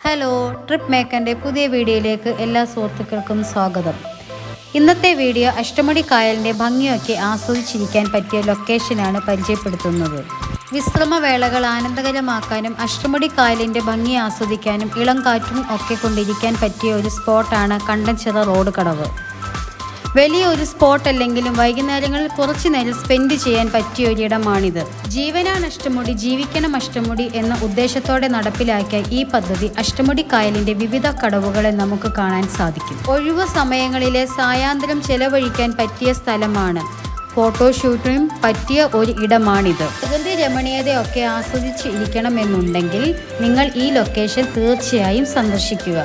Hello, trip മേക്കറിൻ്റെ പുതിയ വീഡിയോയിലേക്ക് എല്ലാ സുഹൃത്തുക്കൾക്കും സ്വാഗതം. ഇന്നത്തെ വീഡിയോ അഷ്ടമുടി കായലിൻ്റെ ഭംഗിയൊക്കെ ആസ്വദിച്ചിരിക്കാൻ പറ്റിയ ലൊക്കേഷനാണ് പരിചയപ്പെടുത്തുന്നത്. വിശ്രമവേളകൾ ആനന്ദകരമാക്കാനും അഷ്ടമുടി കായലിൻ്റെ ഭംഗി ആസ്വദിക്കാനും ഇളം കാറ്റും ഒക്കെ കൊണ്ടിരിക്കാൻ പറ്റിയ ഒരു സ്പോട്ടാണ് കണ്ടൻചിറ റോഡ് കടവ്. വലിയൊരു സ്പോട്ട് അല്ലെങ്കിലും വൈകുന്നേരങ്ങളിൽ കുറച്ചു നേരം സ്പെൻഡ് ചെയ്യാൻ പറ്റിയ ഒരിടമാണിത്. ജീവനാണ് അഷ്ടമുടി, ജീവിക്കണം അഷ്ടമുടി എന്ന ഉദ്ദേശത്തോടെ നടപ്പിലാക്കിയ ഈ പദ്ധതി അഷ്ടമുടി കായലിന്റെ വിവിധ കടവുകളെ നമുക്ക് കാണാൻ സാധിക്കും. ഒഴിവു സമയങ്ങളിലെ സായാന്തരം ചെലവഴിക്കാൻ പറ്റിയ സ്ഥലമാണ്. ഫോട്ടോഷൂട്ടിനും പറ്റിയ ഒരു ഇടമാണിത്. പ്രകൃതി രമണീയതയൊക്കെ ആസ്വദിച്ച് ഇരിക്കണമെന്നുണ്ടെങ്കിൽ നിങ്ങൾ ഈ ലൊക്കേഷൻ തീർച്ചയായും സന്ദർശിക്കുക.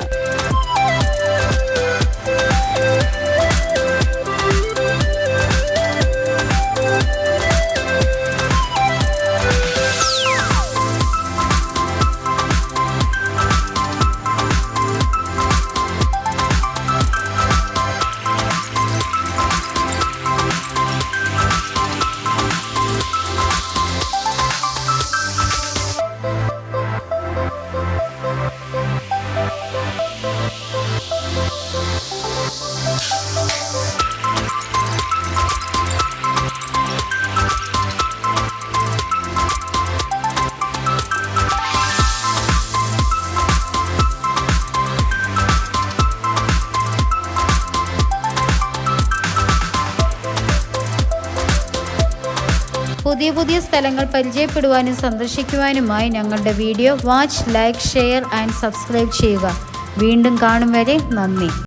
പുതിയ സ്ഥലങ്ങൾ പരിചയപ്പെടുവാനും സന്ദർശിക്കുവാനുമായി ഞങ്ങളുടെ video watch, like, share and subscribe ചെയ്യുക. വീണ്ടും കാണും വരെ നന്ദി.